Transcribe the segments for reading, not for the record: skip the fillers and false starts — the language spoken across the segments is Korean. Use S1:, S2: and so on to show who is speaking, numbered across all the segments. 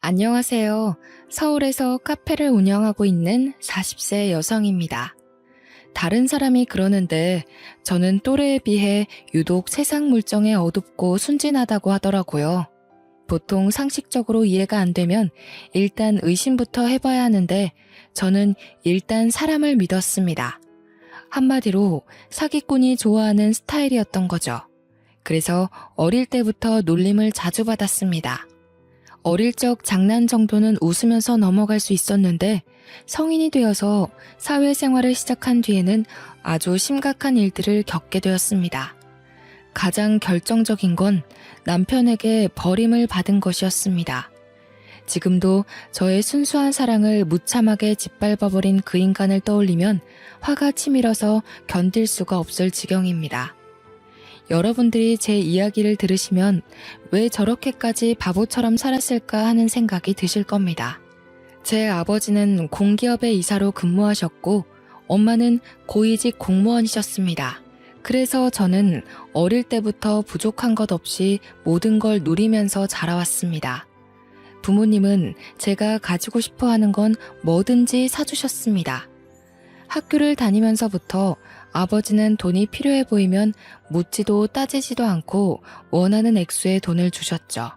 S1: 안녕하세요. 서울에서 카페를 운영하고 있는 40세 여성입니다. 다른 사람이 그러는데 저는 또래에 비해 유독 세상 물정에 어둡고 순진하다고 하더라고요. 보통 상식적으로 이해가 안 되면 일단 의심부터 해봐야 하는데 저는 일단 사람을 믿었습니다. 한마디로 사기꾼이 좋아하는 스타일이었던 거죠. 그래서 어릴 때부터 놀림을 자주 받았습니다. 어릴 적 장난 정도는 웃으면서 넘어갈 수 있었는데 성인이 되어서 사회생활을 시작한 뒤에는 아주 심각한 일들을 겪게 되었습니다. 가장 결정적인 건 남편에게 버림을 받은 것이었습니다. 지금도 저의 순수한 사랑을 무참하게 짓밟아버린 그 인간을 떠올리면 화가 치밀어서 견딜 수가 없을 지경입니다. 여러분들이 제 이야기를 들으시면 왜 저렇게까지 바보처럼 살았을까 하는 생각이 드실 겁니다. 제 아버지는 공기업의 이사로 근무하셨고 엄마는 고위직 공무원이셨습니다. 그래서 저는 어릴 때부터 부족한 것 없이 모든 걸 누리면서 자라왔습니다. 부모님은 제가 가지고 싶어 하는 건 뭐든지 사주셨습니다. 학교를 다니면서부터 아버지는 돈이 필요해 보이면 묻지도 따지지도 않고 원하는 액수의 돈을 주셨죠.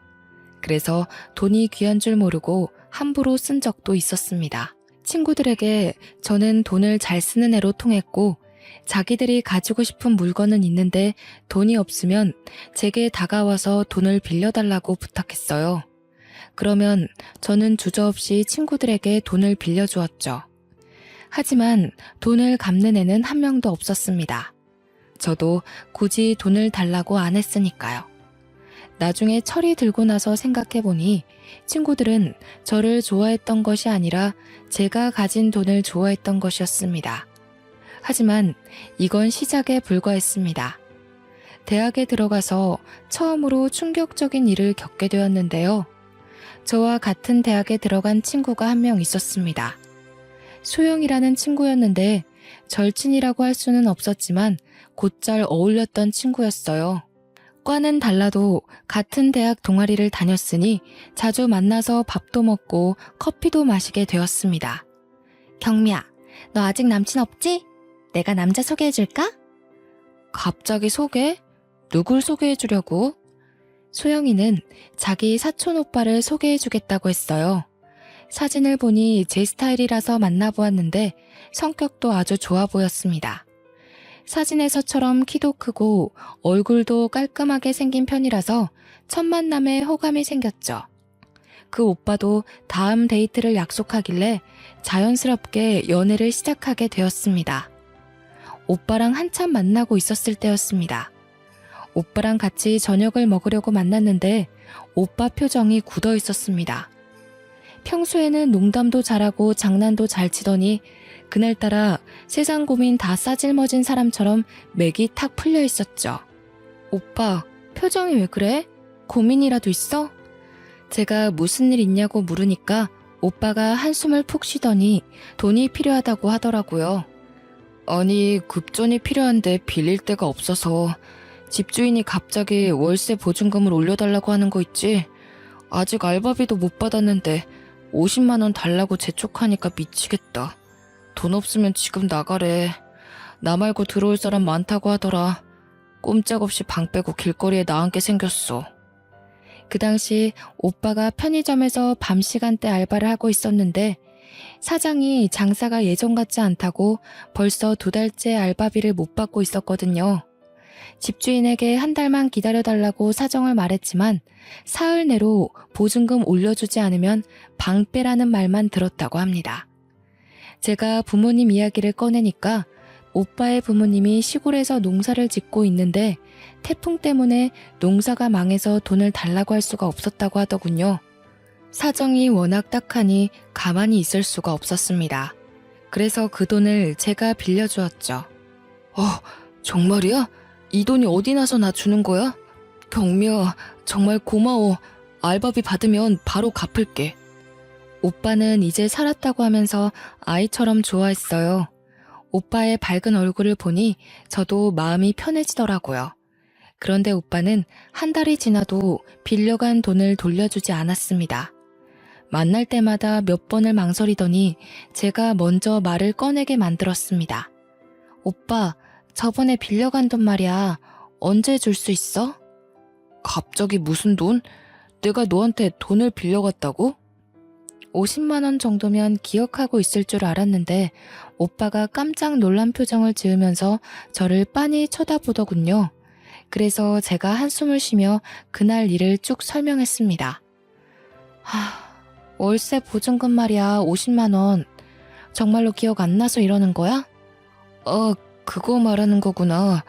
S1: 그래서 돈이 귀한 줄 모르고 함부로 쓴 적도 있었습니다. 친구들에게 저는 돈을 잘 쓰는 애로 통했고 자기들이 가지고 싶은 물건은 있는데 돈이 없으면 제게 다가와서 돈을 빌려달라고 부탁했어요. 그러면 저는 주저없이 친구들에게 돈을 빌려주었죠. 하지만 돈을 갚는 애는 한 명도 없었습니다. 저도 굳이 돈을 달라고 안 했으니까요. 나중에 철이 들고 나서 생각해보니 친구들은 저를 좋아했던 것이 아니라 제가 가진 돈을 좋아했던 것이었습니다. 하지만 이건 시작에 불과했습니다. 대학에 들어가서 처음으로 충격적인 일을 겪게 되었는데요. 저와 같은 대학에 들어간 친구가 한 명 있었습니다. 소영이라는 친구였는데 절친이라고 할 수는 없었지만 곧잘 어울렸던 친구였어요. 과는 달라도 같은 대학 동아리를 다녔으니 자주 만나서 밥도 먹고 커피도 마시게 되었습니다. 경미야, 너 아직 남친 없지? 내가 남자 소개해줄까? 갑자기 소개? 누굴 소개해주려고? 소영이는 자기 사촌 오빠를 소개해주겠다고 했어요. 사진을 보니 제 스타일이라서 만나보았는데 성격도 아주 좋아 보였습니다. 사진에서처럼 키도 크고 얼굴도 깔끔하게 생긴 편이라서 첫 만남에 호감이 생겼죠. 그 오빠도 다음 데이트를 약속하길래 자연스럽게 연애를 시작하게 되었습니다. 오빠랑 한참 만나고 있었을 때였습니다. 오빠랑 같이 저녁을 먹으려고 만났는데 오빠 표정이 굳어 있었습니다. 평소에는 농담도 잘하고 장난도 잘 치더니 그날따라 세상 고민 다 싸질머진 사람처럼 맥이 탁 풀려 있었죠. 오빠, 표정이 왜 그래? 고민이라도 있어? 제가 무슨 일 있냐고 물으니까 오빠가 한숨을 푹 쉬더니 돈이 필요하다고 하더라고요. 아니, 급전이 필요한데 빌릴 데가 없어서 집주인이 갑자기 월세 보증금을 올려달라고 하는 거 있지? 아직 알바비도 못 받았는데 50만 원 달라고 재촉하니까 미치겠다. 돈 없으면 지금 나가래. 나 말고 들어올 사람 많다고 하더라. 꼼짝없이 방 빼고 길거리에 나앉게 생겼어. 그 당시 오빠가 편의점에서 밤 시간대 알바를 하고 있었는데 사장이 장사가 예전 같지 않다고 벌써 2달째 알바비를 못 받고 있었거든요. 집주인에게 한 달만 기다려달라고 사정을 말했지만 사흘 내로 보증금 올려주지 않으면 방 빼라는 말만 들었다고 합니다. 제가 부모님 이야기를 꺼내니까 오빠의 부모님이 시골에서 농사를 짓고 있는데 태풍 때문에 농사가 망해서 돈을 달라고 할 수가 없었다고 하더군요. 사정이 워낙 딱하니 가만히 있을 수가 없었습니다. 그래서 그 돈을 제가 빌려주었죠. 정말이야? 이 돈이 어디 나서 나 주는 거야? 경미야, 정말 고마워. 알바비 받으면 바로 갚을게. 오빠는 이제 살았다고 하면서 아이처럼 좋아했어요. 오빠의 밝은 얼굴을 보니 저도 마음이 편해지더라고요. 그런데 오빠는 한 달이 지나도 빌려간 돈을 돌려주지 않았습니다. 만날 때마다 몇 번을 망설이더니 제가 먼저 말을 꺼내게 만들었습니다. 오빠, 저번에 빌려간 돈 말이야. 언제 줄 수 있어? 갑자기 무슨 돈? 내가 너한테 돈을 빌려갔다고? 50만 원 정도면 기억하고 있을 줄 알았는데 오빠가 깜짝 놀란 표정을 지으면서 저를 빤히 쳐다보더군요. 그래서 제가 한숨을 쉬며 그날 일을 쭉 설명했습니다. 월세 보증금 말이야, 50만 원. 정말로 기억 안 나서 이러는 거야? 그거 말하는 거구나.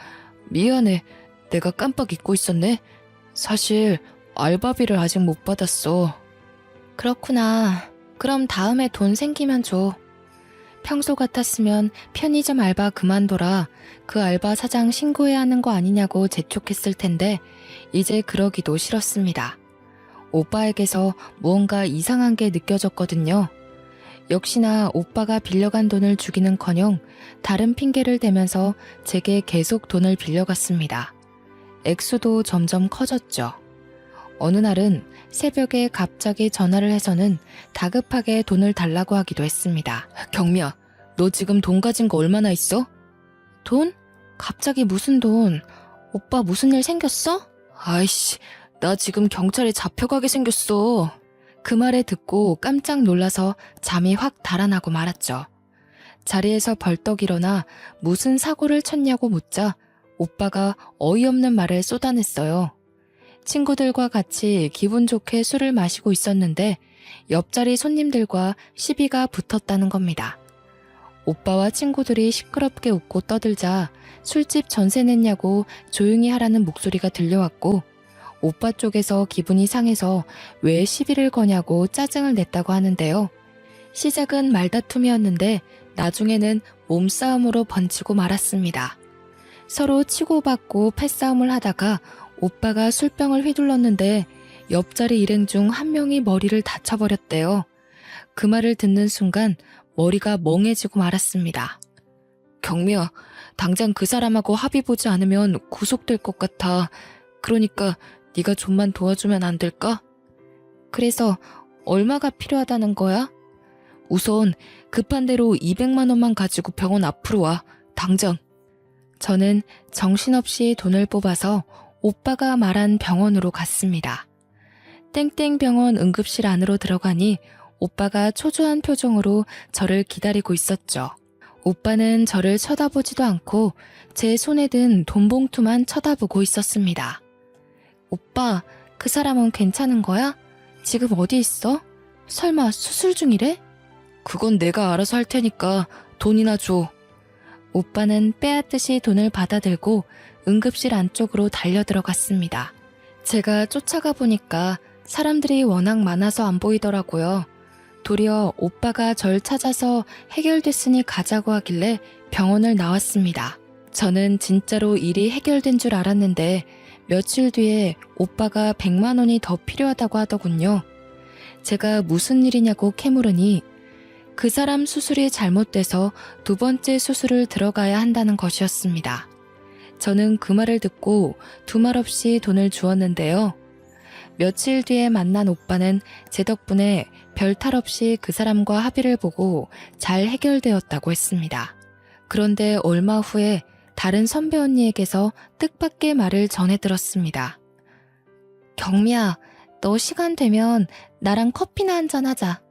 S1: 미안해. 내가 깜빡 잊고 있었네. 사실 알바비를 아직 못 받았어. 그렇구나. 그럼 다음에 돈 생기면 줘. 평소 같았으면 편의점 알바 그만둬라. 그 알바 사장 신고해야 하는 거 아니냐고 재촉했을 텐데 이제 그러기도 싫었습니다. 오빠에게서 무언가 이상한 게 느껴졌거든요. 역시나 오빠가 빌려간 돈을 주기는커녕 다른 핑계를 대면서 제게 계속 돈을 빌려갔습니다. 액수도 점점 커졌죠. 어느 날은 새벽에 갑자기 전화를 해서는 다급하게 돈을 달라고 하기도 했습니다. 경미야, 너 지금 돈 가진 거 얼마나 있어? 돈? 갑자기 무슨 돈? 오빠 무슨 일 생겼어? 아이씨, 나 지금 경찰에 잡혀가게 생겼어. 그 말에 듣고 깜짝 놀라서 잠이 확 달아나고 말았죠. 자리에서 벌떡 일어나 무슨 사고를 쳤냐고 묻자 오빠가 어이없는 말을 쏟아냈어요. 친구들과 같이 기분 좋게 술을 마시고 있었는데 옆자리 손님들과 시비가 붙었다는 겁니다. 오빠와 친구들이 시끄럽게 웃고 떠들자 술집 전세 냈냐고 조용히 하라는 목소리가 들려왔고 오빠 쪽에서 기분이 상해서 왜 시비를 거냐고 짜증을 냈다고 하는데요. 시작은 말다툼이었는데 나중에는 몸싸움으로 번지고 말았습니다. 서로 치고받고 패싸움을 하다가 오빠가 술병을 휘둘렀는데 옆자리 일행 중 한 명이 머리를 다쳐버렸대요. 그 말을 듣는 순간 머리가 멍해지고 말았습니다. 경미야, 당장 그 사람하고 합의 보지 않으면 구속될 것 같아. 그러니까 네가 좀만 도와주면 안 될까? 그래서 얼마가 필요하다는 거야? 우선 급한 대로 200만 원만 가지고 병원 앞으로 와. 당장. 저는 정신없이 돈을 뽑아서 오빠가 말한 병원으로 갔습니다. 땡땡병원 응급실 안으로 들어가니 오빠가 초조한 표정으로 저를 기다리고 있었죠. 오빠는 저를 쳐다보지도 않고 제 손에 든 돈봉투만 쳐다보고 있었습니다. 오빠, 그 사람은 괜찮은 거야? 지금 어디 있어? 설마 수술 중이래? 그건 내가 알아서 할 테니까 돈이나 줘. 오빠는 빼앗듯이 돈을 받아들고 응급실 안쪽으로 달려 들어갔습니다. 제가 쫓아가 보니까 사람들이 워낙 많아서 안 보이더라고요. 도리어 오빠가 절 찾아서 해결됐으니 가자고 하길래 병원을 나왔습니다. 저는 진짜로 일이 해결된 줄 알았는데 며칠 뒤에 오빠가 100만 원이 더 필요하다고 하더군요. 제가 무슨 일이냐고 캐물으니 그 사람 수술이 잘못돼서 두 번째 수술을 들어가야 한다는 것이었습니다. 저는 그 말을 듣고 두말 없이 돈을 주었는데요. 며칠 뒤에 만난 오빠는 제 덕분에 별 탈 없이 그 사람과 합의를 보고 잘 해결되었다고 했습니다. 그런데 얼마 후에 다른 선배 언니에게서 뜻밖의 말을 전해 들었습니다. 경미야, 너 시간 되면 나랑 커피나 한잔 하자.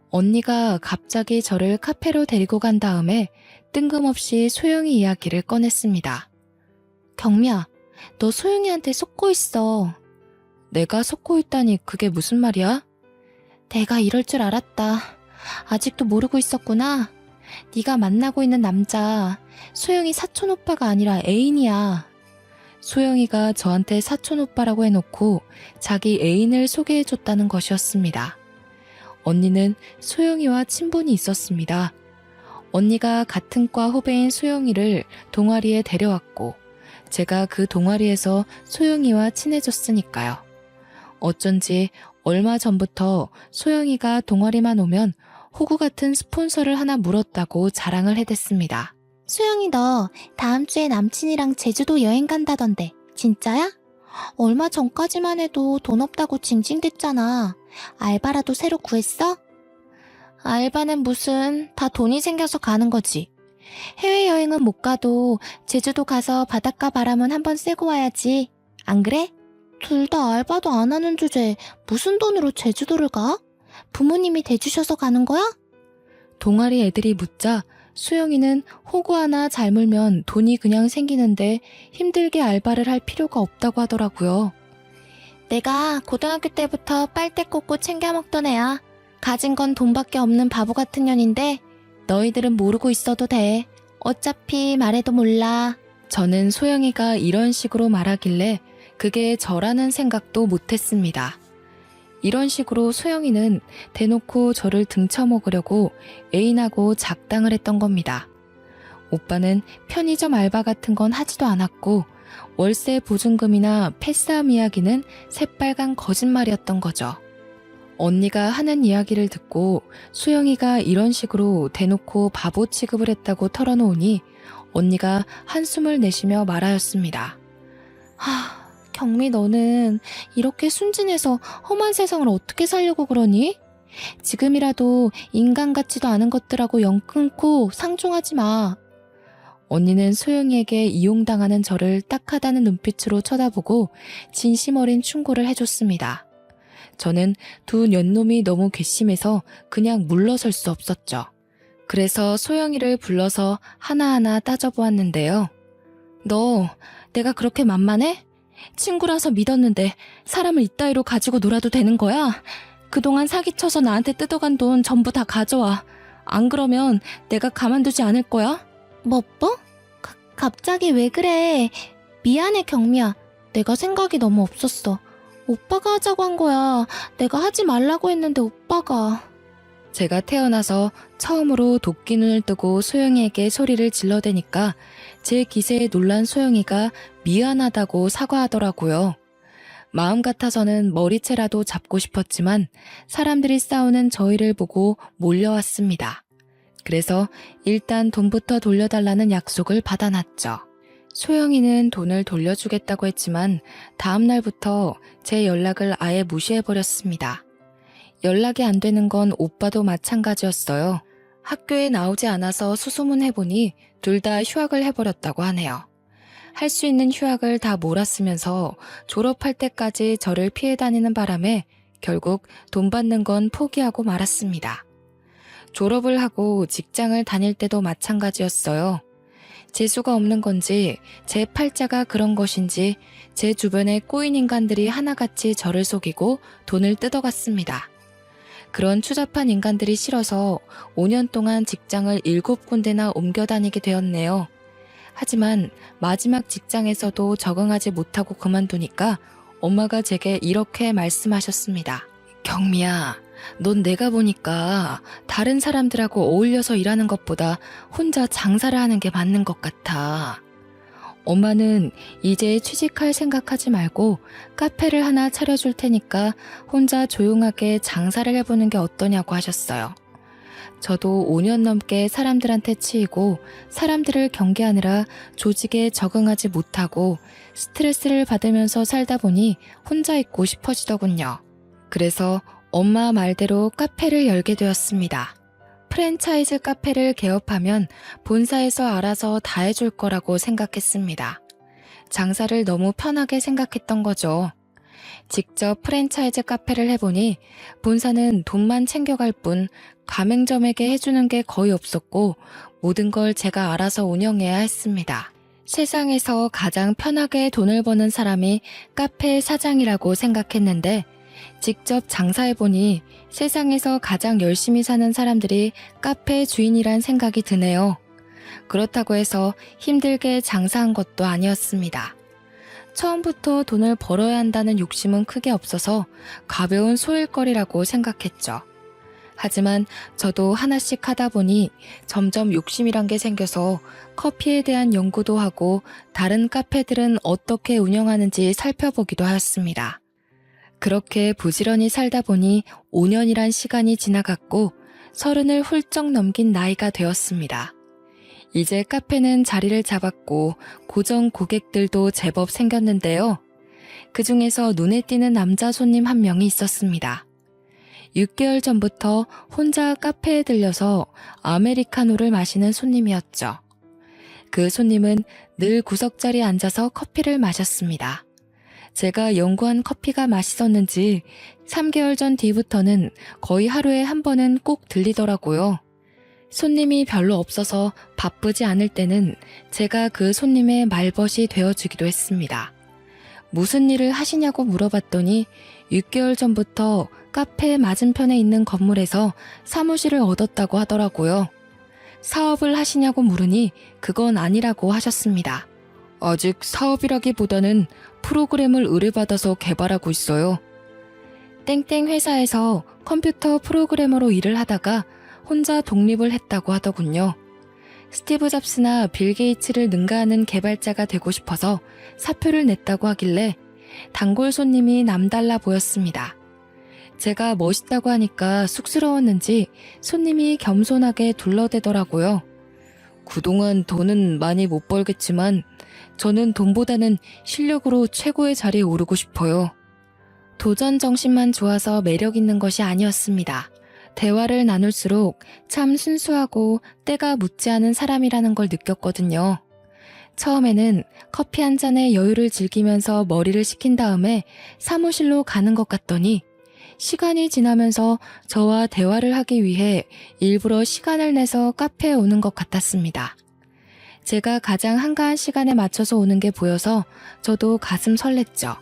S1: 언니가 갑자기 저를 카페로 데리고 간 다음에 뜬금없이 소영이 이야기를 꺼냈습니다. 경미야, 너 소영이한테 속고 있어. 내가 속고 있다니 그게 무슨 말이야? 내가 이럴 줄 알았다. 아직도 모르고 있었구나. 네가 만나고 있는 남자, 소영이 사촌 오빠가 아니라 애인이야. 소영이가 저한테 사촌 오빠라고 해놓고 자기 애인을 소개해줬다는 것이었습니다. 언니는 소영이와 친분이 있었습니다. 언니가 같은 과 후배인 소영이를 동아리에 데려왔고 제가 그 동아리에서 소영이와 친해졌으니까요. 어쩐지 얼마 전부터 소영이가 동아리만 오면 호구 같은 스폰서를 하나 물었다고 자랑을 해댔습니다.
S2: 소영이 너 다음 주에 남친이랑 제주도 여행 간다던데 진짜야? 얼마 전까지만 해도 돈 없다고 징징댔잖아. 알바라도 새로 구했어? 알바는 무슨, 다 돈이 생겨서 가는 거지. 해외여행은 못 가도 제주도 가서 바닷가 바람은 한번 쐬고 와야지. 안 그래? 둘 다 알바도 안 하는 주제에 무슨 돈으로 제주도를 가? 부모님이 대주셔서 가는 거야?
S1: 동아리 애들이 묻자 수영이는 호구 하나 잘 물면 돈이 그냥 생기는데 힘들게 알바를 할 필요가 없다고 하더라고요.
S2: 내가 고등학교 때부터 빨대 꽂고 챙겨 먹던 애야. 가진 건 돈밖에 없는 바보 같은 년인데 너희들은 모르고 있어도 돼. 어차피 말해도 몰라.
S1: 저는 소영이가 이런 식으로 말하길래 그게 저라는 생각도 못했습니다. 이런 식으로 소영이는 대놓고 저를 등쳐먹으려고 애인하고 작당을 했던 겁니다. 오빠는 편의점 알바 같은 건 하지도 않았고 월세 보증금이나 패싸움 이야기는 새빨간 거짓말이었던 거죠. 언니가 하는 이야기를 듣고 수영이가 이런 식으로 대놓고 바보 취급을 했다고 털어놓으니 언니가 한숨을 내쉬며 말하였습니다.
S2: 경미 너는 이렇게 순진해서 험한 세상을 어떻게 살려고 그러니? 지금이라도 인간 같지도 않은 것들하고 영 끊고 상종하지 마.
S1: 언니는 소영이에게 이용당하는 저를 딱하다는 눈빛으로 쳐다보고 진심 어린 충고를 해줬습니다. 저는 두 년놈이 너무 괘씸해서 그냥 물러설 수 없었죠. 그래서 소영이를 불러서 하나하나 따져보았는데요. 너 내가 그렇게 만만해? 친구라서 믿었는데 사람을 이따위로 가지고 놀아도 되는 거야? 그동안 사기쳐서 나한테 뜯어간 돈 전부 다 가져와. 안 그러면 내가 가만두지 않을 거야?
S2: 뭐? 갑자기 왜 그래? 미안해 경미야. 내가 생각이 너무 없었어. 오빠가 하자고 한 거야. 내가 하지 말라고 했는데 오빠가.
S1: 제가 태어나서 처음으로 도끼 눈을 뜨고 소영이에게 소리를 질러대니까 제 기세에 놀란 소영이가 미안하다고 사과하더라고요. 마음 같아서는 머리채라도 잡고 싶었지만 사람들이 싸우는 저희를 보고 몰려왔습니다. 그래서 일단 돈부터 돌려달라는 약속을 받아놨죠. 소영이는 돈을 돌려주겠다고 했지만 다음 날부터 제 연락을 아예 무시해버렸습니다. 연락이 안 되는 건 오빠도 마찬가지였어요. 학교에 나오지 않아서 수소문해보니 둘 다 휴학을 해버렸다고 하네요. 할 수 있는 휴학을 다 몰아쓰면서 졸업할 때까지 저를 피해 다니는 바람에 결국 돈 받는 건 포기하고 말았습니다. 졸업을 하고 직장을 다닐 때도 마찬가지였어요. 재수가 없는 건지 제 팔자가 그런 것인지 제 주변에 꼬인 인간들이 하나같이 저를 속이고 돈을 뜯어갔습니다. 그런 추잡한 인간들이 싫어서 5년 동안 직장을 7군데나 옮겨 다니게 되었네요. 하지만 마지막 직장에서도 적응하지 못하고 그만두니까 엄마가 제게 이렇게 말씀하셨습니다. 경미야, 넌 내가 보니까 다른 사람들하고 어울려서 일하는 것보다 혼자 장사를 하는 게 맞는 것 같아. 엄마는 이제 취직할 생각하지 말고 카페를 하나 차려줄 테니까 혼자 조용하게 장사를 해보는 게 어떠냐고 하셨어요. 저도 5년 넘게 사람들한테 치이고 사람들을 경계하느라 조직에 적응하지 못하고 스트레스를 받으면서 살다 보니 혼자 있고 싶어지더군요. 그래서 엄마 말대로 카페를 열게 되었습니다. 프랜차이즈 카페를 개업하면 본사에서 알아서 다 해줄 거라고 생각했습니다. 장사를 너무 편하게 생각했던 거죠. 직접 프랜차이즈 카페를 해보니 본사는 돈만 챙겨갈 뿐 가맹점에게 해주는 게 거의 없었고 모든 걸 제가 알아서 운영해야 했습니다. 세상에서 가장 편하게 돈을 버는 사람이 카페 사장이라고 생각했는데 직접 장사해보니 세상에서 가장 열심히 사는 사람들이 카페 주인이란 생각이 드네요. 그렇다고 해서 힘들게 장사한 것도 아니었습니다. 처음부터 돈을 벌어야 한다는 욕심은 크게 없어서 가벼운 소일거리라고 생각했죠. 하지만 저도 하나씩 하다 보니 점점 욕심이란 게 생겨서 커피에 대한 연구도 하고 다른 카페들은 어떻게 운영하는지 살펴보기도 하였습니다. 그렇게 부지런히 살다 보니 5년이란 시간이 지나갔고 30을 훌쩍 넘긴 나이가 되었습니다. 이제 카페는 자리를 잡았고 고정 고객들도 제법 생겼는데요. 그 중에서 눈에 띄는 남자 손님 한 명이 있었습니다. 6개월 전부터 혼자 카페에 들려서 아메리카노를 마시는 손님이었죠. 그 손님은 늘 구석자리에 앉아서 커피를 마셨습니다. 제가 연구한 커피가 맛있었는지 3개월 전 뒤부터는 거의 하루에 한 번은 꼭 들리더라고요. 손님이 별로 없어서 바쁘지 않을 때는 제가 그 손님의 말벗이 되어주기도 했습니다. 무슨 일을 하시냐고 물어봤더니 6개월 전부터 카페 맞은편에 있는 건물에서 사무실을 얻었다고 하더라고요. 사업을 하시냐고 물으니 그건 아니라고 하셨습니다. 아직 사업이라기보다는 프로그램을 의뢰받아서 개발하고 있어요. 땡땡 회사에서 컴퓨터 프로그래머로 일을 하다가 혼자 독립을 했다고 하더군요. 스티브 잡스나 빌 게이츠를 능가하는 개발자가 되고 싶어서 사표를 냈다고 하길래 단골 손님이 남달라 보였습니다. 제가 멋있다고 하니까 쑥스러웠는지 손님이 겸손하게 둘러대더라고요. 그동안 돈은 많이 못 벌겠지만 저는 돈보다는 실력으로 최고의 자리에 오르고 싶어요. 도전 정신만 좋아서 매력 있는 것이 아니었습니다. 대화를 나눌수록 참 순수하고 때가 묻지 않은 사람이라는 걸 느꼈거든요. 처음에는 커피 한 잔에 여유를 즐기면서 머리를 식힌 다음에 사무실로 가는 것 같더니 시간이 지나면서 저와 대화를 하기 위해 일부러 시간을 내서 카페에 오는 것 같았습니다. 제가 가장 한가한 시간에 맞춰서 오는 게 보여서 저도 가슴 설렜죠.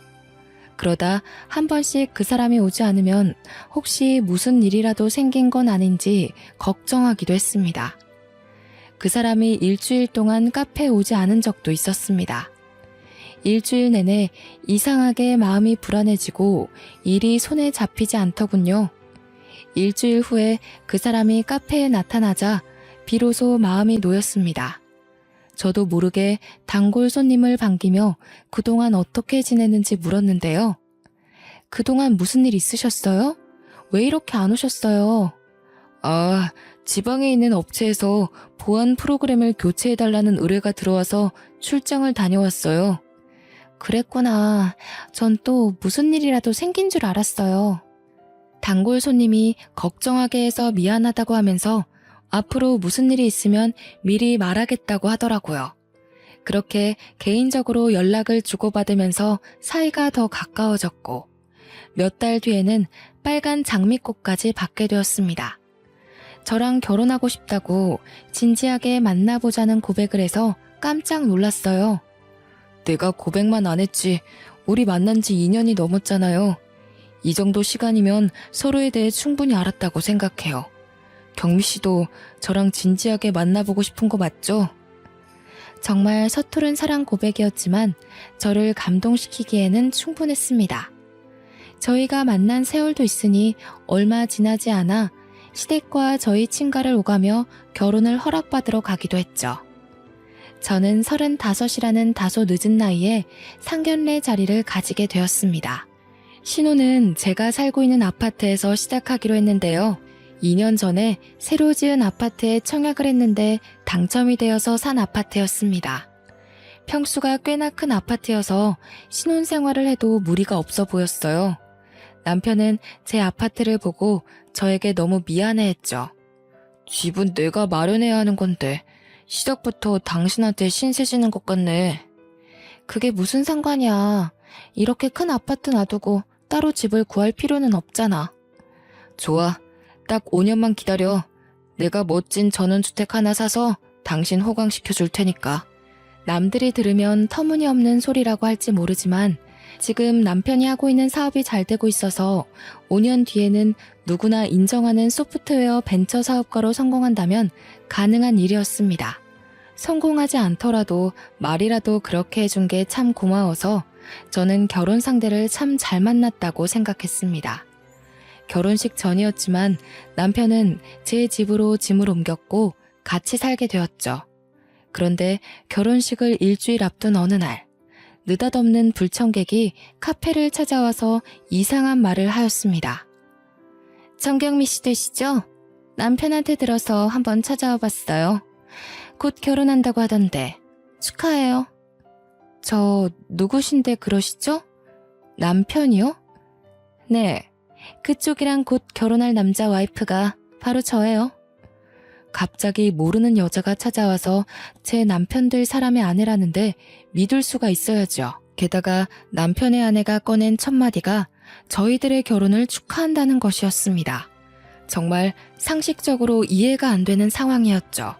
S1: 그러다 한 번씩 그 사람이 오지 않으면 혹시 무슨 일이라도 생긴 건 아닌지 걱정하기도 했습니다. 그 사람이 일주일 동안 카페에 오지 않은 적도 있었습니다. 일주일 내내 이상하게 마음이 불안해지고 일이 손에 잡히지 않더군요. 일주일 후에 그 사람이 카페에 나타나자 비로소 마음이 놓였습니다. 저도 모르게 단골 손님을 반기며 그동안 어떻게 지냈는지 물었는데요. 그동안 무슨 일 있으셨어요? 왜 이렇게 안 오셨어요? 아, 지방에 있는 업체에서 보안 프로그램을 교체해달라는 의뢰가 들어와서 출장을 다녀왔어요. 그랬구나. 전 또 무슨 일이라도 생긴 줄 알았어요. 단골 손님이 걱정하게 해서 미안하다고 하면서 앞으로 무슨 일이 있으면 미리 말하겠다고 하더라고요. 그렇게 개인적으로 연락을 주고받으면서 사이가 더 가까워졌고 몇 달 뒤에는 빨간 장미꽃까지 받게 되었습니다. 저랑 결혼하고 싶다고 진지하게 만나보자는 고백을 해서 깜짝 놀랐어요. 내가 고백만 안 했지 우리 만난 지 2년이 넘었잖아요. 이 정도 시간이면 서로에 대해 충분히 알았다고 생각해요. 경미 씨도 저랑 진지하게 만나보고 싶은 거 맞죠? 정말 서투른 사랑 고백이었지만 저를 감동시키기에는 충분했습니다. 저희가 만난 세월도 있으니 얼마 지나지 않아 시댁과 저희 친가를 오가며 결혼을 허락받으러 가기도 했죠. 저는 35이라는 다소 늦은 나이에 상견례 자리를 가지게 되었습니다. 신혼은 제가 살고 있는 아파트에서 시작하기로 했는데요. 2년 전에 새로 지은 아파트에 청약을 했는데 당첨이 되어서 산 아파트였습니다. 평수가 꽤나 큰 아파트여서 신혼생활을 해도 무리가 없어 보였어요. 남편은 제 아파트를 보고 저에게 너무 미안해했죠. 집은 내가 마련해야 하는 건데 시작부터 당신한테 신세 지는 것 같네. 그게 무슨 상관이야. 이렇게 큰 아파트 놔두고 따로 집을 구할 필요는 없잖아. 좋아. 딱 5년만 기다려. 내가 멋진 전원주택 하나 사서 당신 호강시켜 줄 테니까. 남들이 들으면 터무니없는 소리라고 할지 모르지만 지금 남편이 하고 있는 사업이 잘 되고 있어서 5년 뒤에는 누구나 인정하는 소프트웨어 벤처 사업가로 성공한다면 가능한 일이었습니다. 성공하지 않더라도 말이라도 그렇게 해준 게 참 고마워서 저는 결혼 상대를 참 잘 만났다고 생각했습니다. 결혼식 전이었지만 남편은 제 집으로 짐을 옮겼고 같이 살게 되었죠. 그런데 결혼식을 일주일 앞둔 어느 날 느닷없는 불청객이 카페를 찾아와서 이상한 말을 하였습니다. 정경미 씨 되시죠? 남편한테 들어서 한번 찾아와 봤어요. 곧 결혼한다고 하던데 축하해요. 저 누구신데 그러시죠? 남편이요? 네, 그쪽이랑 곧 결혼할 남자 와이프가 바로 저예요. 갑자기 모르는 여자가 찾아와서 제 남편 될 사람의 아내라는데 믿을 수가 있어야죠. 게다가 남편의 아내가 꺼낸 첫 마디가 저희들의 결혼을 축하한다는 것이었습니다. 정말 상식적으로 이해가 안 되는 상황이었죠.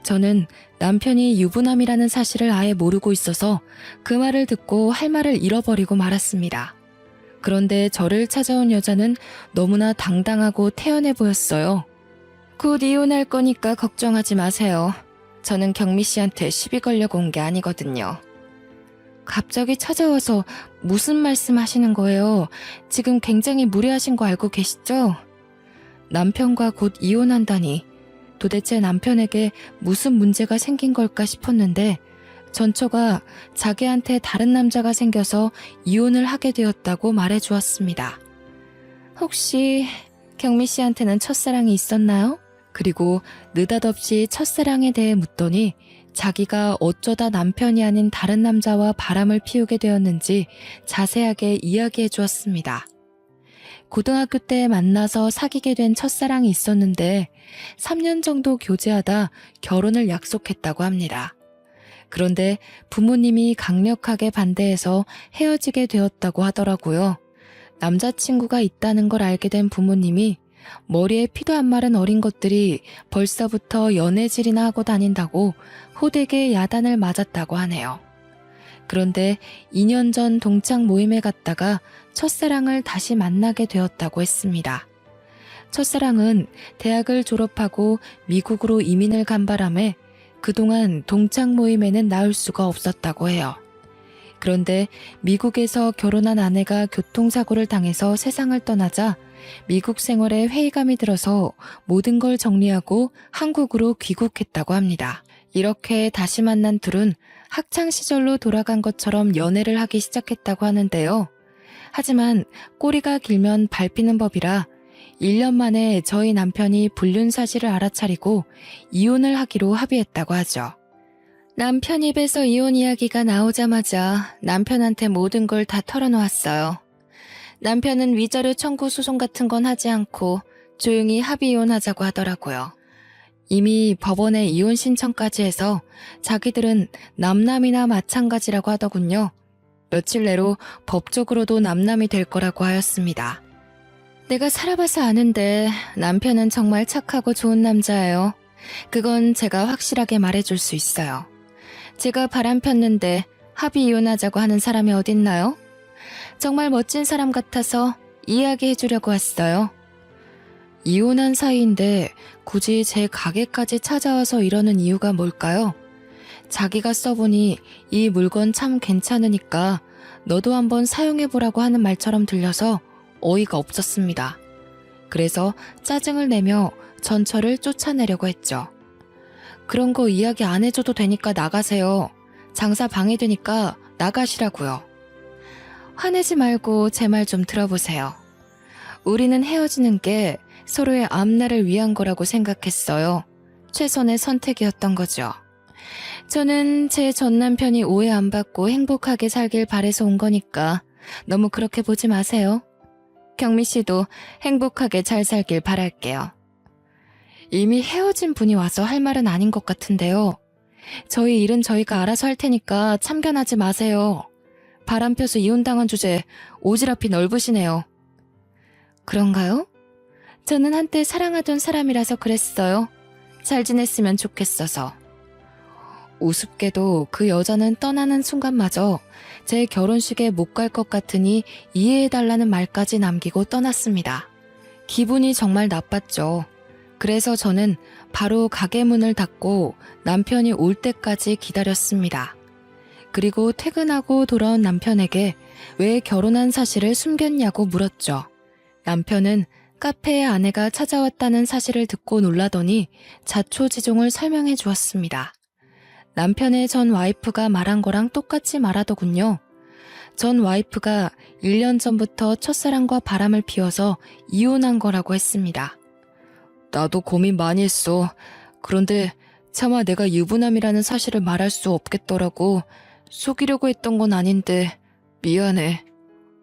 S1: 저는 남편이 유부남이라는 사실을 아예 모르고 있어서 그 말을 듣고 할 말을 잃어버리고 말았습니다. 그런데 저를 찾아온 여자는 너무나 당당하고 태연해 보였어요. 곧 이혼할 거니까 걱정하지 마세요. 저는 경미 씨한테 시비 걸려고 온 게 아니거든요. 갑자기 찾아와서 무슨 말씀 하시는 거예요? 지금 굉장히 무례하신 거 알고 계시죠? 남편과 곧 이혼한다니 도대체 남편에게 무슨 문제가 생긴 걸까 싶었는데 전처가 자기한테 다른 남자가 생겨서 이혼을 하게 되었다고 말해주었습니다. 혹시 경미 씨한테는 첫사랑이 있었나요? 그리고 느닷없이 첫사랑에 대해 묻더니 자기가 어쩌다 남편이 아닌 다른 남자와 바람을 피우게 되었는지 자세하게 이야기해 주었습니다. 고등학교 때 만나서 사귀게 된 첫사랑이 있었는데 3년 정도 교제하다 결혼을 약속했다고 합니다. 그런데 부모님이 강력하게 반대해서 헤어지게 되었다고 하더라고요. 남자친구가 있다는 걸 알게 된 부모님이 머리에 피도 안 마른 어린 것들이 벌써부터 연애질이나 하고 다닌다고 호되게 야단을 맞았다고 하네요. 그런데 2년 전 동창 모임에 갔다가 첫사랑을 다시 만나게 되었다고 했습니다. 첫사랑은 대학을 졸업하고 미국으로 이민을 간 바람에 그동안 동창 모임에는 나올 수가 없었다고 해요. 그런데 미국에서 결혼한 아내가 교통사고를 당해서 세상을 떠나자 미국 생활에 회의감이 들어서 모든 걸 정리하고 한국으로 귀국했다고 합니다. 이렇게 다시 만난 둘은 학창시절로 돌아간 것처럼 연애를 하기 시작했다고 하는데요. 하지만 꼬리가 길면 밟히는 법이라 1년 만에 저희 남편이 불륜 사실을 알아차리고 이혼을 하기로 합의했다고 하죠. 남편 입에서 이혼 이야기가 나오자마자 남편한테 모든 걸 다 털어놓았어요. 남편은 위자료 청구 소송 같은 건 하지 않고 조용히 합의 이혼하자고 하더라고요. 이미 법원에 이혼 신청까지 해서 자기들은 남남이나 마찬가지라고 하더군요. 며칠 내로 법적으로도 남남이 될 거라고 하였습니다. 내가 살아봐서 아는데 남편은 정말 착하고 좋은 남자예요. 그건 제가 확실하게 말해줄 수 있어요. 제가 바람 폈는데 합의 이혼하자고 하는 사람이 어딨나요? 정말 멋진 사람 같아서 이야기해 주려고 왔어요. 이혼한 사이인데 굳이 제 가게까지 찾아와서 이러는 이유가 뭘까요? 자기가 써보니 이 물건 참 괜찮으니까 너도 한번 사용해보라고 하는 말처럼 들려서 어이가 없었습니다. 그래서 짜증을 내며 전처를 쫓아내려고 했죠. 그런 거 이야기 안 해줘도 되니까 나가세요. 장사 방해되니까 나가시라고요. 화내지 말고 제 말 좀 들어보세요. 우리는 헤어지는 게 서로의 앞날을 위한 거라고 생각했어요. 최선의 선택이었던 거죠. 저는 제 전 남편이 오해 안 받고 행복하게 살길 바래서 온 거니까 너무 그렇게 보지 마세요. 경미 씨도 행복하게 잘 살길 바랄게요. 이미 헤어진 분이 와서 할 말은 아닌 것 같은데요. 저희 일은 저희가 알아서 할 테니까 참견하지 마세요. 바람 펴서 이혼당한 주제에 오지랖이 넓으시네요. 그런가요? 저는 한때 사랑하던 사람이라서 그랬어요. 잘 지냈으면 좋겠어서. 우습게도 그 여자는 떠나는 순간마저 제 결혼식에 못 갈 것 같으니 이해해달라는 말까지 남기고 떠났습니다. 기분이 정말 나빴죠. 그래서 저는 바로 가게 문을 닫고 남편이 올 때까지 기다렸습니다. 그리고 퇴근하고 돌아온 남편에게 왜 결혼한 사실을 숨겼냐고 물었죠. 남편은 카페에 아내가 찾아왔다는 사실을 듣고 놀라더니 자초지종을 설명해 주었습니다. 남편의 전 와이프가 말한 거랑 똑같이 말하더군요. 전 와이프가 1년 전부터 첫사랑과 바람을 피워서 이혼한 거라고 했습니다. 나도 고민 많이 했어. 그런데 차마 내가 유부남이라는 사실을 말할 수 없겠더라고. 속이려고 했던 건 아닌데 미안해.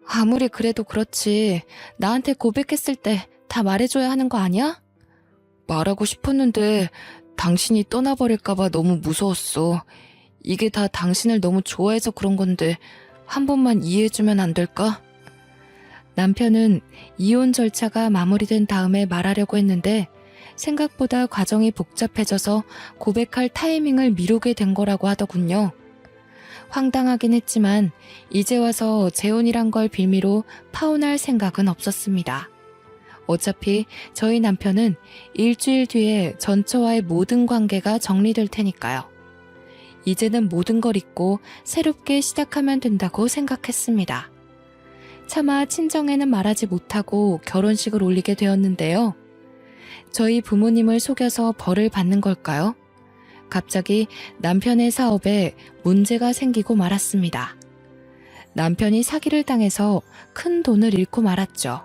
S1: 아무리 그래도 그렇지. 나한테 고백했을 때 다 말해줘야 하는 거 아니야? 말하고 싶었는데 당신이 떠나버릴까봐 너무 무서웠어. 이게 다 당신을 너무 좋아해서 그런 건데 한 번만 이해해주면 안 될까? 남편은 이혼 절차가 마무리된 다음에 말하려고 했는데 생각보다 과정이 복잡해져서 고백할 타이밍을 미루게 된 거라고 하더군요. 황당하긴 했지만 이제 와서 재혼이란 걸 빌미로 파혼할 생각은 없었습니다. 어차피 저희 남편은 일주일 뒤에 전처와의 모든 관계가 정리될 테니까요. 이제는 모든 걸 잊고 새롭게 시작하면 된다고 생각했습니다. 차마 친정에는 말하지 못하고 결혼식을 올리게 되었는데요. 저희 부모님을 속여서 벌을 받는 걸까요? 갑자기 남편의 사업에 문제가 생기고 말았습니다. 남편이 사기를 당해서 큰 돈을 잃고 말았죠.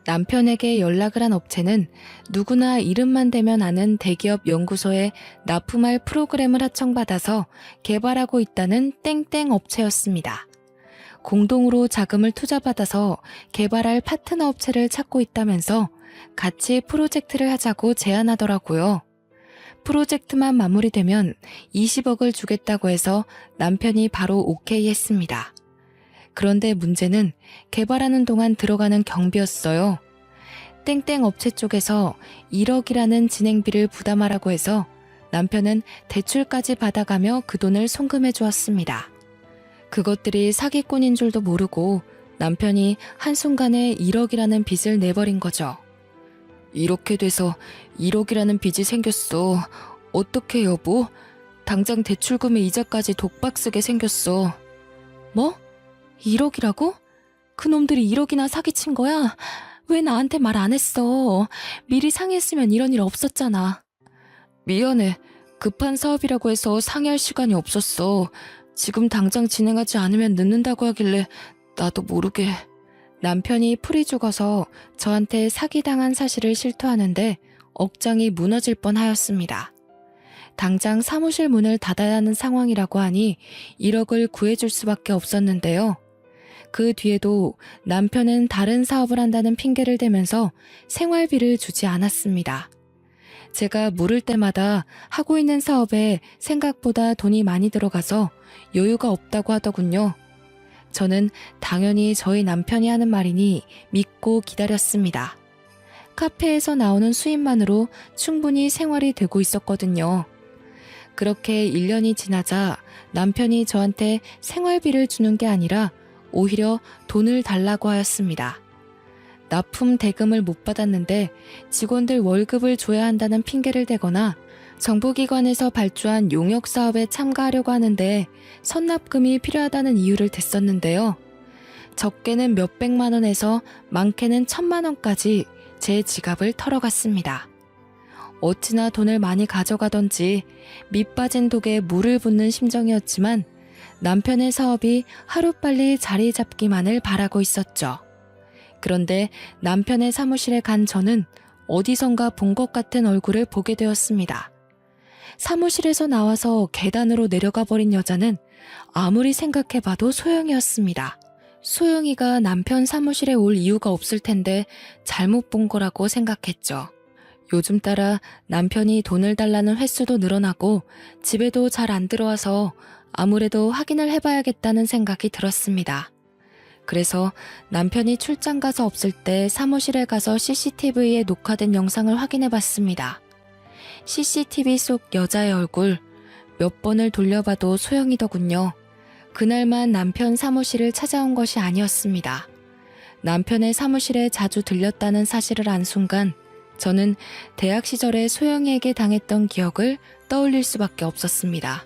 S1: 남편에게 연락을 한 업체는 누구나 이름만 대면 아는 대기업 연구소에 납품할 프로그램을 하청받아서 개발하고 있다는 땡땡 업체였습니다. 공동으로 자금을 투자받아서 개발할 파트너 업체를 찾고 있다면서 같이 프로젝트를 하자고 제안하더라고요. 프로젝트만 마무리되면 20억을 주겠다고 해서 남편이 바로 오케이 했습니다. 그런데 문제는 개발하는 동안 들어가는 경비였어요. 땡땡 업체 쪽에서 1억이라는 진행비를 부담하라고 해서 남편은 대출까지 받아가며 그 돈을 송금해 주었습니다. 그것들이 사기꾼인 줄도 모르고 남편이 한순간에 1억이라는 빚을 내버린 거죠. 이렇게 돼서 1억이라는 빚이 생겼어. 어떡해 여보? 당장 대출금의 이자까지 독박 쓰게 생겼어. 뭐? 1억이라고? 그놈들이 1억이나 사기친 거야? 왜 나한테 말 안 했어? 미리 상의했으면 이런 일 없었잖아. 미안해. 급한 사업이라고 해서 상의할 시간이 없었어. 지금 당장 진행하지 않으면 늦는다고 하길래 나도 모르게. 남편이 풀이 죽어서 저한테 사기당한 사실을 실토하는데 억장이 무너질 뻔하였습니다. 당장 사무실 문을 닫아야 하는 상황이라고 하니 1억을 구해줄 수밖에 없었는데요. 그 뒤에도 남편은 다른 사업을 한다는 핑계를 대면서 생활비를 주지 않았습니다. 제가 물을 때마다 하고 있는 사업에 생각보다 돈이 많이 들어가서 여유가 없다고 하더군요. 저는 당연히 저희 남편이 하는 말이니 믿고 기다렸습니다. 카페에서 나오는 수입만으로 충분히 생활이 되고 있었거든요. 그렇게 1년이 지나자 남편이 저한테 생활비를 주는 게 아니라 오히려 돈을 달라고 하였습니다. 납품 대금을 못 받았는데 직원들 월급을 줘야 한다는 핑계를 대거나 정부기관에서 발주한 용역 사업에 참가하려고 하는데 선납금이 필요하다는 이유를 댔었는데요. 적게는 몇백만 원에서 많게는 1,000만 원까지 제 지갑을 털어갔습니다. 어찌나 돈을 많이 가져가던지 밑 빠진 독에 물을 붓는 심정이었지만 남편의 사업이 하루빨리 자리 잡기만을 바라고 있었죠. 그런데 남편의 사무실에 간 저는 어디선가 본 것 같은 얼굴을 보게 되었습니다. 사무실에서 나와서 계단으로 내려가 버린 여자는 아무리 생각해봐도 소영이었습니다. 소영이가 남편 사무실에 올 이유가 없을 텐데 잘못 본 거라고 생각했죠. 요즘 따라 남편이 돈을 달라는 횟수도 늘어나고 집에도 잘 안 들어와서 아무래도 확인을 해봐야겠다는 생각이 들었습니다. 그래서 남편이 출장 가서 없을 때 사무실에 가서 CCTV에 녹화된 영상을 확인해 봤습니다. CCTV 속 여자의 얼굴 몇 번을 돌려봐도 소영이더군요. 그날만 남편 사무실을 찾아온 것이 아니었습니다. 남편의 사무실에 자주 들렸다는 사실을 안 순간 저는 대학 시절에 소영이에게 당했던 기억을 떠올릴 수밖에 없었습니다.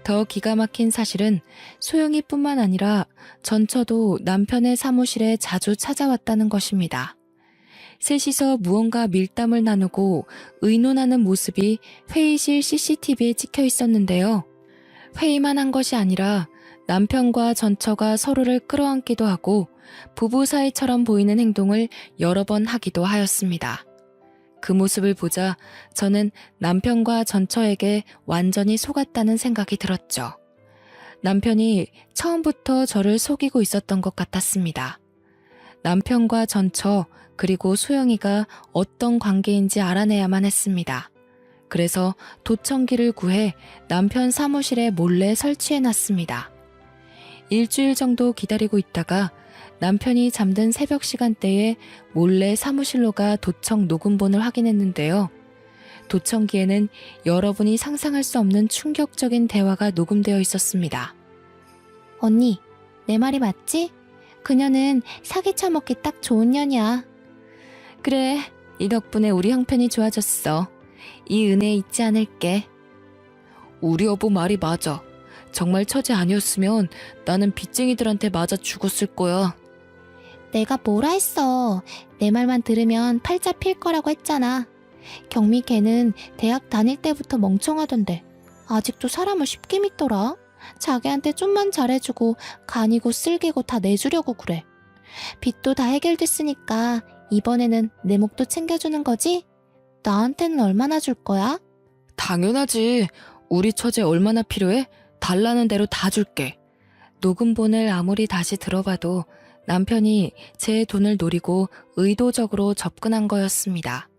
S1: 더 기가 막힌 사실은 소영이뿐만 아니라 전처도 남편의 사무실에 자주 찾아왔다는 것입니다. 셋이서 무언가 밀담을 나누고 의논하는 모습이 회의실 CCTV에 찍혀 있었는데요. 회의만 한 것이 아니라 남편과 전처가 서로를 끌어안기도 하고 부부 사이처럼 보이는 행동을 여러 번 하기도 하였습니다. 그 모습을 보자 저는 남편과 전처에게 완전히 속았다는 생각이 들었죠. 남편이 처음부터 저를 속이고 있었던 것 같았습니다. 남편과 전처 그리고 소영이가 어떤 관계인지 알아내야만 했습니다. 그래서 도청기를 구해 남편 사무실에 몰래 설치해놨습니다. 일주일 정도 기다리고 있다가 남편이 잠든 새벽 시간대에 몰래 사무실로 가 도청 녹음본을 확인했는데요. 도청기에는 여러분이 상상할 수 없는 충격적인 대화가 녹음되어 있었습니다.
S2: 언니, 내 말이 맞지? 그녀는 사기 쳐먹기 딱 좋은 년이야.
S1: 그래, 이 덕분에 우리 형편이 좋아졌어. 이 은혜 잊지 않을게. 우리 여보 말이 맞아. 정말 처제 아니었으면 나는 빚쟁이들한테 맞아 죽었을 거야.
S2: 내가 뭐라 했어. 내 말만 들으면 팔자 필 거라고 했잖아. 경미 걔는 대학 다닐 때부터 멍청하던데 아직도 사람을 쉽게 믿더라. 자기한테 좀만 잘해주고 간이고 쓸개고 다 내주려고 그래. 빚도 다 해결됐으니까 이번에는 내 목도 챙겨주는 거지? 나한테는 얼마나 줄 거야?
S1: 당연하지. 우리 처제 얼마나 필요해? 달라는 대로 다 줄게. 녹음본을 아무리 다시 들어봐도 남편이 제 돈을 노리고 의도적으로 접근한 거였습니다.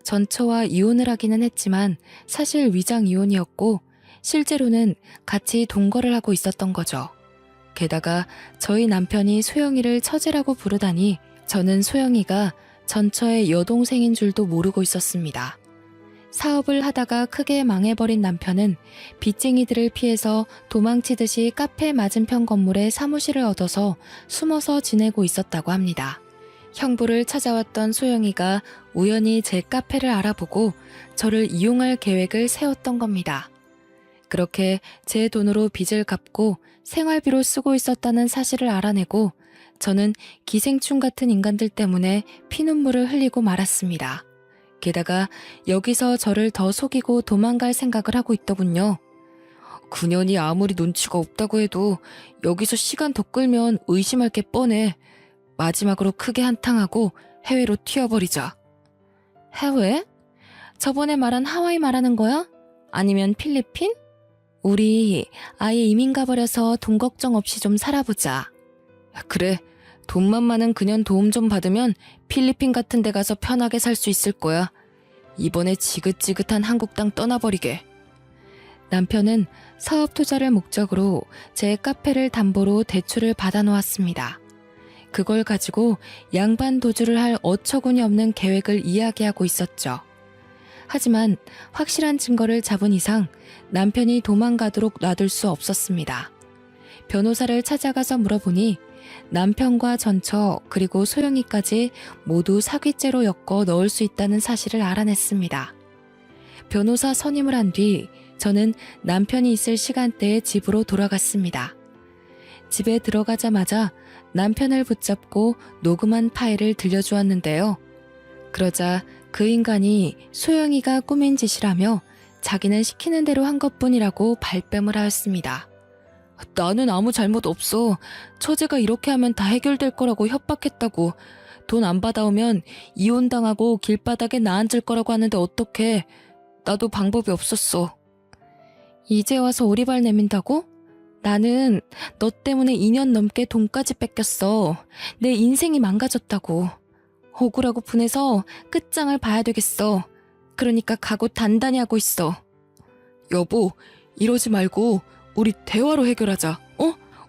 S1: 전처와 이혼을 하기는 했지만 사실 위장 이혼이었고 실제로는 같이 동거를 하고 있었던 거죠. 게다가 저희 남편이 소영이를 처제라고 부르다니 저는 소영이가 전처의 여동생인 줄도 모르고 있었습니다. 사업을 하다가 크게 망해버린 남편은 빚쟁이들을 피해서 도망치듯이 카페 맞은편 건물에 사무실을 얻어서 숨어서 지내고 있었다고 합니다. 형부를 찾아왔던 소영이가 우연히 제 카페를 알아보고 저를 이용할 계획을 세웠던 겁니다. 그렇게 제 돈으로 빚을 갚고 생활비로 쓰고 있었다는 사실을 알아내고 저는 기생충 같은 인간들 때문에 피눈물을 흘리고 말았습니다. 게다가 여기서 저를 더 속이고 도망갈 생각을 하고 있더군요. 그년이 아무리 눈치가 없다고 해도 여기서 시간 더 끌면 의심할 게 뻔해. 마지막으로 크게 한탕하고 해외로 튀어버리자. 해외? 저번에 말한 하와이 말하는 거야? 아니면 필리핀? 우리 아예 이민 가버려서 돈 걱정 없이 좀 살아보자. 그래, 돈만 많은 그년 도움 좀 받으면 필리핀 같은 데 가서 편하게 살 수 있을 거야. 이번에 지긋지긋한 한국 땅 떠나버리게. 남편은 사업 투자를 목적으로 제 카페를 담보로 대출을 받아놓았습니다. 그걸 가지고 양반 도주를 할 어처구니 없는 계획을 이야기하고 있었죠. 하지만 확실한 증거를 잡은 이상 남편이 도망가도록 놔둘 수 없었습니다. 변호사를 찾아가서 물어보니 남편과 전처 그리고 소영이까지 모두 사기죄로 엮어 넣을 수 있다는 사실을 알아냈습니다. 변호사 선임을 한 뒤 저는 남편이 있을 시간대에 집으로 돌아갔습니다. 집에 들어가자마자 남편을 붙잡고 녹음한 파일을 들려주었는데요. 그러자 그 인간이 소영이가 꾸민 짓이라며 자기는 시키는 대로 한 것뿐이라고 발뺌을 하였습니다. 나는 아무 잘못 없어. 처제가 이렇게 하면 다 해결될 거라고 협박했다고. 돈 안 받아오면 이혼당하고 길바닥에 나앉을 거라고 하는데 어떡해. 나도 방법이 없었어. 이제 와서 오리발 내민다고? 나는 너 때문에 2년 넘게 돈까지 뺏겼어. 내 인생이 망가졌다고. 억울하고 분해서 끝장을 봐야 되겠어. 그러니까 각오 단단히 하고 있어. 여보, 이러지 말고 우리 대화로 해결하자.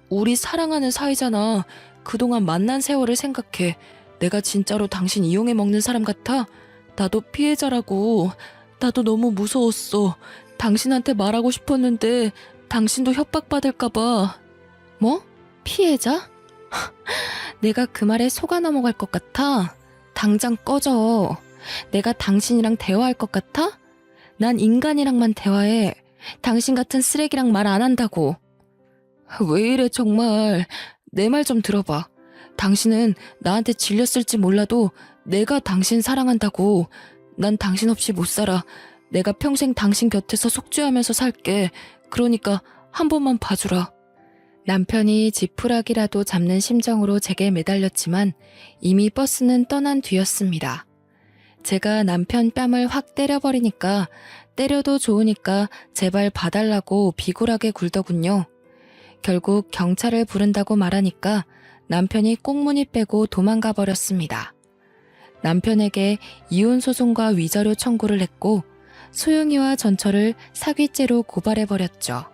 S1: 우리 사랑하는 사이잖아. 그동안 만난 세월을 생각해. 내가 진짜로 당신 이용해 먹는 사람 같아? 나도 피해자라고. 나도 너무 무서웠어. 당신한테 말하고 싶었는데 당신도 협박받을까봐. 뭐? 피해자? 내가 그 말에 속아 넘어갈 것 같아? 당장 꺼져. 내가 당신이랑 대화할 것 같아? 난 인간이랑만 대화해. 당신 같은 쓰레기랑 말 안 한다고. 왜 이래 정말. 내 말 좀 들어봐. 당신은 나한테 질렸을지 몰라도 내가 당신 사랑한다고. 난 당신 없이 못 살아. 내가 평생 당신 곁에서 속죄하면서 살게. 그러니까 한 번만 봐주라. 남편이 지푸라기라도 잡는 심정으로 제게 매달렸지만 이미 버스는 떠난 뒤였습니다. 제가 남편 뺨을 확 때려버리니까 때려도 좋으니까 제발 봐달라고 비굴하게 굴더군요. 결국 경찰을 부른다고 말하니까 남편이 꽁무니 빼고 도망가 버렸습니다. 남편에게 이혼 소송과 위자료 청구를 했고 소영이와 전처를 사기죄로 고발해 버렸죠.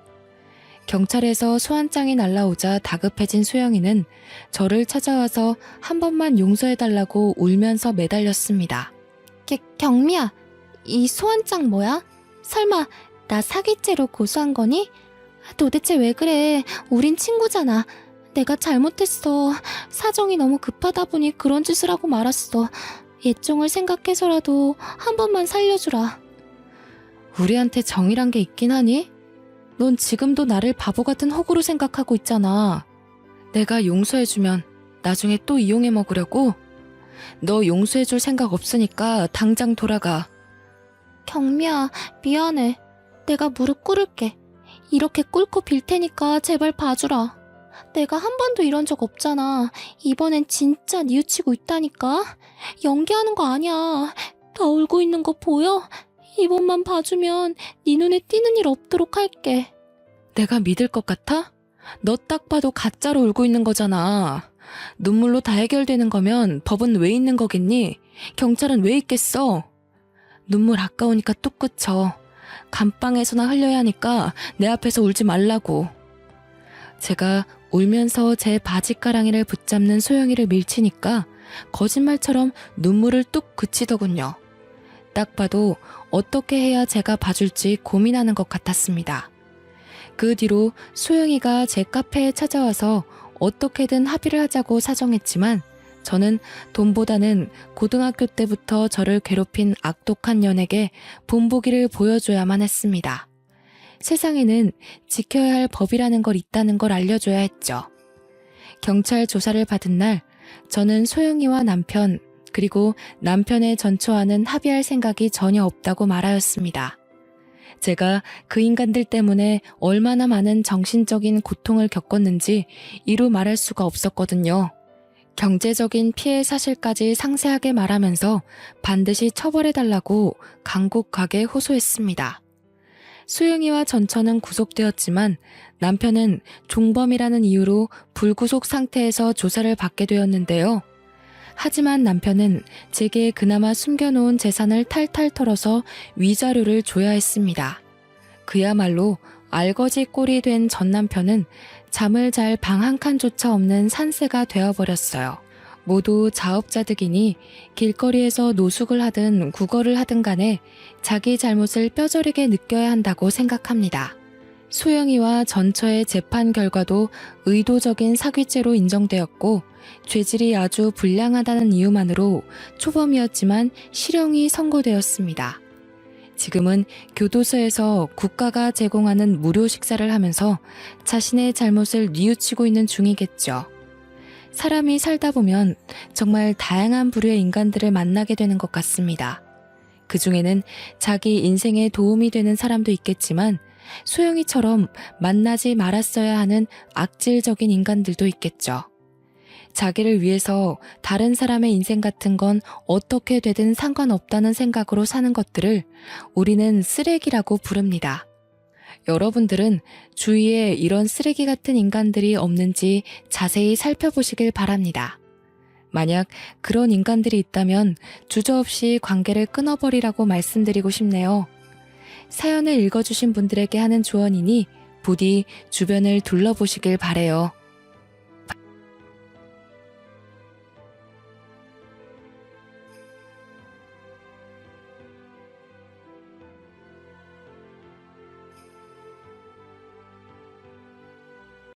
S1: 경찰에서 소환장이 날라오자 다급해진 소영이는 저를 찾아와서 한 번만 용서해달라고 울면서 매달렸습니다.
S2: 경미야, 이 소환장 뭐야? 설마 나 사기죄로 고소한 거니? 도대체 왜 그래? 우린 친구잖아. 내가 잘못했어. 사정이 너무 급하다 보니 그런 짓을 하고 말았어. 예정을 생각해서라도 한 번만 살려주라.
S1: 우리한테 정이란 게 있긴 하니? 넌 지금도 나를 바보 같은 호구로 생각하고 있잖아. 내가 용서해주면 나중에 또 이용해 먹으려고? 너 용서해줄 생각 없으니까 당장 돌아가.
S2: 경미야, 미안해. 내가 무릎 꿇을게. 이렇게 꿇고 빌 테니까 제발 봐주라. 내가 한 번도 이런 적 없잖아. 이번엔 진짜 뉘우치고 있다니까. 연기하는 거 아니야. 다 울고 있는 거 보여? 이번만 봐주면 네 눈에 띄는 일 없도록 할게.
S1: 내가 믿을 것 같아? 너 딱 봐도 가짜로 울고 있는 거잖아. 눈물로 다 해결되는 거면 법은 왜 있는 거겠니? 경찰은 왜 있겠어? 눈물 아까우니까 뚝 그쳐. 감방에서나 흘려야 하니까 내 앞에서 울지 말라고. 제가 울면서 제 바지가랑이를 붙잡는 소영이를 밀치니까 거짓말처럼 눈물을 뚝 그치더군요. 딱 봐도 어떻게 해야 제가 봐줄지 고민하는 것 같았습니다. 그 뒤로 소영이가 제 카페에 찾아와서 어떻게든 합의를 하자고 사정했지만 저는 돈보다는 고등학교 때부터 저를 괴롭힌 악독한 년에게 본보기를 보여줘야만 했습니다. 세상에는 지켜야 할 법이라는 걸 있다는 걸 알려줘야 했죠. 경찰 조사를 받은 날 저는 소영이와 남편 그리고 남편의 전처와는 합의할 생각이 전혀 없다고 말하였습니다. 제가 그 인간들 때문에 얼마나 많은 정신적인 고통을 겪었는지 이루 말할 수가 없었거든요. 경제적인 피해 사실까지 상세하게 말하면서 반드시 처벌해달라고 간곡하게 호소했습니다. 소영이와 전처는 구속되었지만 남편은 종범이라는 이유로 불구속 상태에서 조사를 받게 되었는데요. 하지만 남편은 제게 그나마 숨겨놓은 재산을 탈탈 털어서 위자료를 줘야 했습니다. 그야말로 알거지 꼴이 된 전 남편은 잠을 잘 방 한 칸조차 없는 산새가 되어버렸어요. 모두 자업자득이니 길거리에서 노숙을 하든 구걸을 하든 간에 자기 잘못을 뼈저리게 느껴야 한다고 생각합니다. 소영이와 전처의 재판 결과도 의도적인 사기죄로 인정되었고 죄질이 아주 불량하다는 이유만으로 초범이었지만 실형이 선고되었습니다. 지금은 교도소에서 국가가 제공하는 무료 식사를 하면서 자신의 잘못을 뉘우치고 있는 중이겠죠. 사람이 살다 보면 정말 다양한 부류의 인간들을 만나게 되는 것 같습니다. 그 중에는 자기 인생에 도움이 되는 사람도 있겠지만 소영이처럼 만나지 말았어야 하는 악질적인 인간들도 있겠죠. 자기를 위해서 다른 사람의 인생 같은 건 어떻게 되든 상관없다는 생각으로 사는 것들을 우리는 쓰레기라고 부릅니다. 여러분들은 주위에 이런 쓰레기 같은 인간들이 없는지 자세히 살펴보시길 바랍니다. 만약 그런 인간들이 있다면 주저없이 관계를 끊어버리라고 말씀드리고 싶네요. 사연을 읽어주신 분들에게 하는 조언이니 부디 주변을 둘러보시길 바래요.